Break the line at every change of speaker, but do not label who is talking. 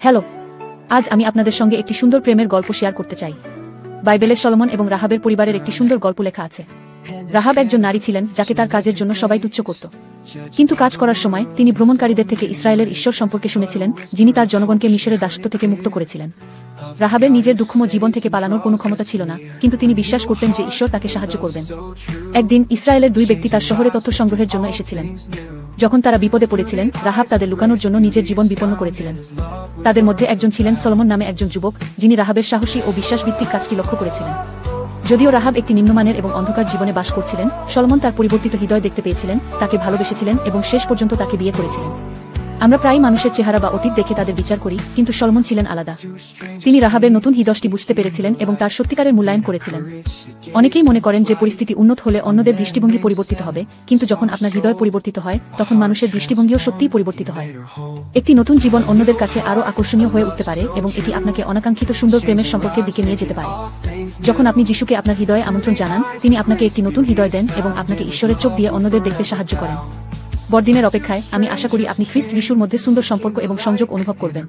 Hello, আজ আমি আপনাদের সঙ্গে একটি সুন্দর প্রেমের গল্প শেয়ার করতে চাই। বাইবেলে সলোমন এবং রাহাবের পরিবারের একটি সুন্দর গল্প লেখা আছে। রাহাব একজন নারী ছিলেন যাকে তার কাজের জন্য সবাই তুচ্ছ করত, কিন্তু কাজ করার সময় তিনি ভ্রমণকারীদের থেকে ইসরায়েলের ঈশ্বর সম্পর্কে শুনেছিলেন, যিনি তার জনগণকে মিশরের দাসত্ব থেকে মুক্ত করেছিলেন। রাহাবের নিজের দুঃখময় জীবন থেকে পালানোর কোনো ক্ষমতা ছিল না, কিন্তু তিনি বিশ্বাস করতেন যে ঈশ্বর তাকে সাহায্য করবেন। একদিন ইসরায়েলের দুই ব্যক্তি তার শহরে তথ্য সংগ্রহের জন্য এসেছিলেন। যখন তারা বিপদে পড়েছিলেন, রাহাব তাদের লুকানোর জন্য নিজের জীবন বিপন্ন করেছিলেন। তাদের মধ্যে একজন ছিলেন সলোমন নামে একজন যুবক, যিনি রাহাবের সাহসী ও বিশ্বাসভিত্তিক কাজটি লক্ষ্য করেছিলেন। যদিও রাহাব একটি নিম্নমানের এবং অন্ধকার জীবনে বাস করছিলেন, সলোমন তার পরিবর্তিত হৃদয় দেখতে পেয়েছিলেন, তাকে ভালোবেসেছিলেন এবং শেষ পর্যন্ত তাকে বিয়ে করেছিলেন। আমরা প্রায় মানুষের চেহারা বা অতীত দেখে তাদের বিচার করি, কিন্তু সলোমন ছিলেন আলাদা। তিনি রাহাবের নতুন হৃদয়টি বুঝতে পেরেছিলেন এবং তার সত্যিকারের মূল্যায়ন করেছিলেন। অনেকেই মনে করেন যে পরিস্থিতি উন্নত হলে অন্যদের দৃষ্টিভঙ্গি পরিবর্তিত হবে, কিন্তু যখন আপনার হৃদয় পরিবর্তিত হয়, তখন মানুষের দৃষ্টিভঙ্গিও সত্যিই পরিবর্তিত হয়। একটি নতুন জীবন অন্যদের কাছে আরও আকর্ষণীয় হয়ে উঠতে পারে এবং এটি আপনাকে অনাকাঙ্ক্ষিত সুন্দর প্রেমের সম্পর্কের দিকে নিয়ে যেতে পারে। যখন আপনি যিশুকে আপনার হৃদয়ে আমন্ত্রণ জানান, তিনি আপনাকে একটি নতুন হৃদয় দেন এবং আপনাকে ঈশ্বরের চোখ দিয়ে অন্যদের দেখতে সাহায্য করেন। বড়দিনের অপেক্ষায় আমি আশা করি আপনি খ্রিস্ট যিশুর মধ্যে সুন্দর সম্পর্ক এবং সংযোগ অনুভব করবেন।